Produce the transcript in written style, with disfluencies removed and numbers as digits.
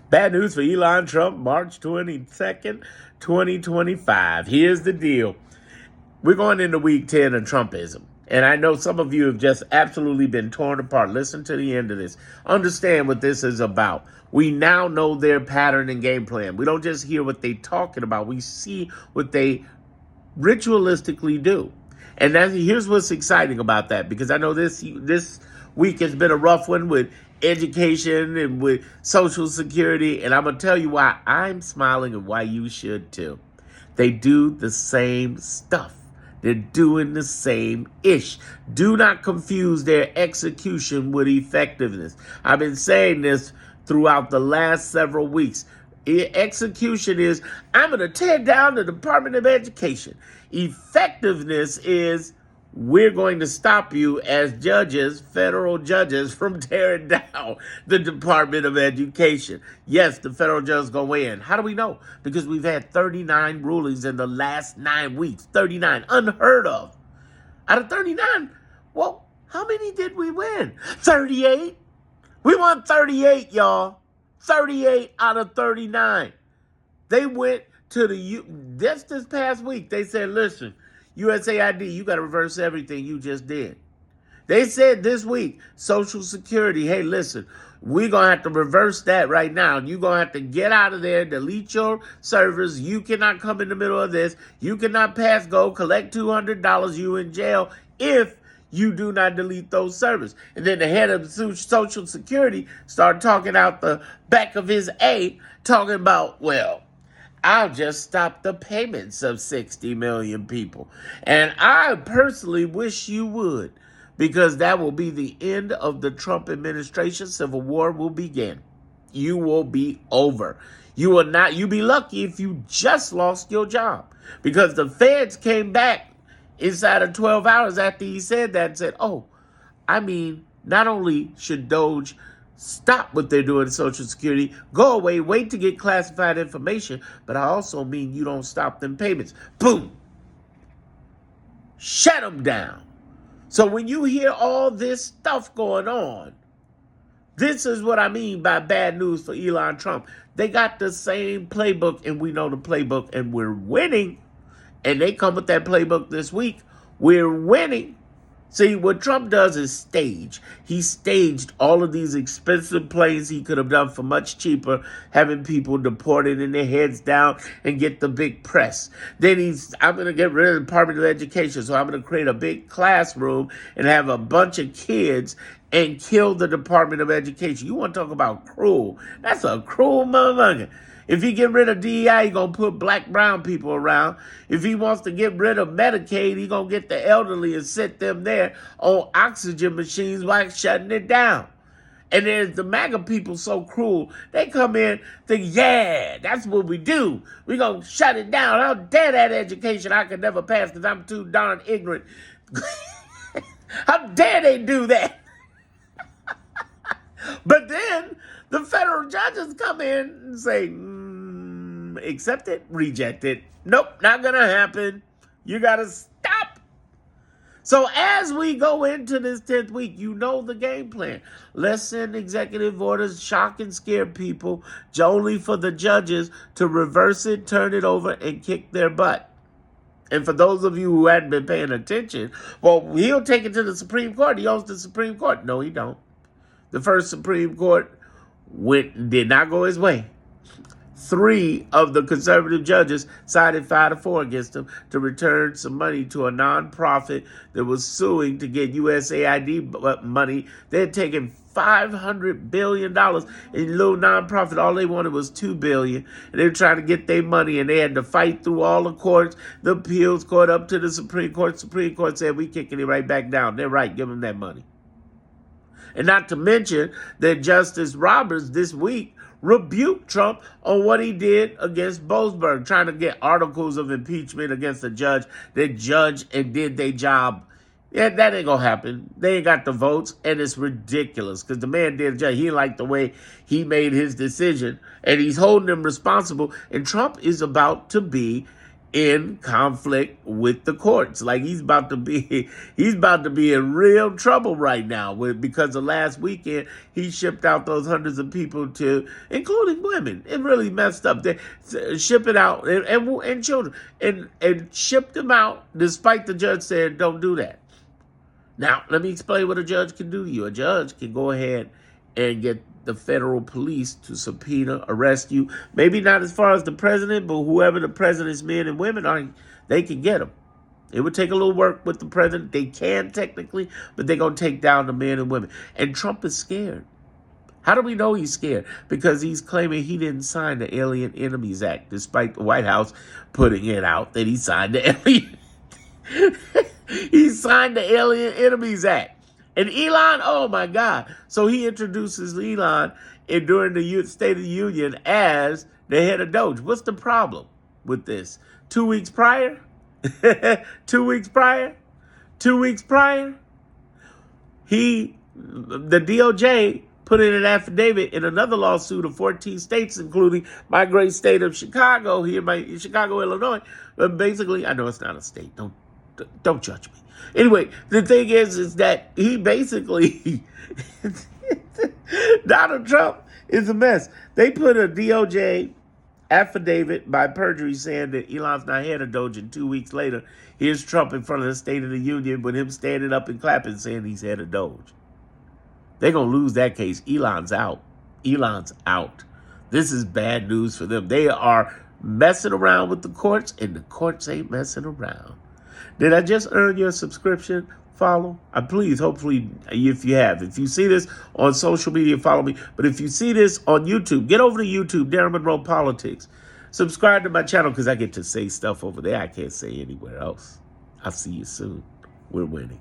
Bad news for Elon Trump, March 22nd, 2025. Here's the deal. We're going into week 10 of Trumpism. And I know some of you have just absolutely been torn apart. Listen to the end of this. Understand what this is about. We now know their pattern and game plan. We don't just hear what they're talking about. We see what they ritualistically do. And here's what's exciting about that, because I know this week has been a rough one with education and with Social Security, and I'm going to tell you why I'm smiling and why you should too. They do the same stuff. They're doing the same ish. Do not confuse their execution with effectiveness. I've been saying this throughout the last several weeks. Execution is, I'm going to tear down the Department of Education. Effectiveness is, we're going to stop you as judges, federal judges, from tearing down the Department of Education. Yes, the federal judges go in. How do we know? Because we've had 39 rulings in the last 9 weeks. 39, unheard of. Out of 39, well, how many did we win? 38. We won 38, y'all. 38 out of 39. They went to this past week. They said, listen, USAID, you got to reverse everything you just did. They said this week, Social Security, hey, listen, we're going to have to reverse that right now. You're going to have to get out of there, delete your servers. You cannot come in the middle of this. You cannot pass go, collect $200. You in jail if you do not delete those servers. And then the head of Social Security started talking out the back of his A, talking about, well, I'll just stop the payments of 60 million people. And I personally wish you would, because that will be the end of the Trump administration. Civil war will begin. You will be over. You'll be lucky if you just lost your job, because the feds came back inside of 12 hours after he said that and said, oh, I mean, not only should Doge stop what they're doing in Social Security, go away, wait to get classified information, but I also mean you don't stop them payments. Boom. Shut them down. So when you hear all this stuff going on, this is what I mean by bad news for Elon Trump. They got the same playbook, and we know the playbook, and we're winning. And they come with that playbook this week. We're winning. See, what Trump does is stage. He staged all of these expensive planes he could have done for much cheaper, having people deported and their heads down and get the big press. Then I'm going to get rid of the Department of Education, so I'm going to create a big classroom and have a bunch of kids and kill the Department of Education. You want to talk about cruel? That's a cruel motherfucker. If he get rid of DEI, he going to put black, brown people around. If he wants to get rid of Medicaid, he going to get the elderly and sit them there on oxygen machines while shutting it down. And there's the MAGA people so cruel. They come in, think, yeah, that's what we do. We going to shut it down. How dare that education I could never pass because I'm too darn ignorant. How dare they do that? But then the federal judges come in and say, accept it, reject it. Nope, not going to happen. You got to stop. So as we go into this 10th week, you know the game plan. Let's send executive orders, shock and scare people, only for the judges to reverse it, turn it over, and kick their butt. And for those of you who hadn't been paying attention, well, he'll take it to the Supreme Court. He owns the Supreme Court. No, he don't. The first Supreme Court did not go his way. 3 of the conservative judges sided 5-4 against him to return some money to a nonprofit that was suing to get USAID money. They had taken $500 billion in little nonprofit. All they wanted was $2 billion. And they were trying to get their money, and they had to fight through all the courts, the appeals court, up to the Supreme Court. Supreme Court said, we kicking it right back down. They're right. Give them that money. And not to mention that Justice Roberts this week rebuked Trump on what he did against Boasberg, trying to get articles of impeachment against a judge that judged and did their job. Yeah, that ain't gonna happen. They ain't got the votes, and it's ridiculous because the man did a judge. He didn't like the way he made his decision, and he's holding him responsible. And Trump is about to be in conflict with the courts. Like he's about to be in real trouble right now because of last weekend he shipped out those hundreds of people to, including women. It really messed up. They ship it out and children and shipped them out despite the judge saying don't do that. Now let me explain what a judge can do to you. A judge can go ahead and get the federal police to subpoena, arrest you. Maybe not as far as the president, but whoever the president's men and women are, they can get them. It would take a little work with the president. They can technically, but they're going to take down the men and women. And Trump is scared. How do we know he's scared? Because he's claiming he didn't sign the Alien Enemies Act, despite the White House putting it out that he signed the Alien. He signed the Alien Enemies Act. And Elon, oh my God. So he introduces Elon during the State of the Union as the head of Doge. What's the problem with this? 2 weeks prior? 2 weeks prior? 2 weeks prior? The DOJ put in an affidavit in another lawsuit of 14 states, including my great state of Chicago, Chicago, Illinois. But basically, I know it's not a state. Don't judge me. Anyway, the thing is that he basically, Donald Trump is a mess. They put a DOJ affidavit by perjury saying that Elon's not head of Doge, and 2 weeks later, here's Trump in front of the State of the Union with him standing up and clapping saying he's head of Doge. They're going to lose that case. Elon's out. Elon's out. This is bad news for them. They are messing around with the courts, and the courts ain't messing around. Did I just earn your subscription? Follow? Please, hopefully, if you have. If you see this on social media, follow me. But if you see this on YouTube, get over to YouTube, Darren Monroe Politics. Subscribe to my channel because I get to say stuff over there I can't say anywhere else. I'll see you soon. We're winning.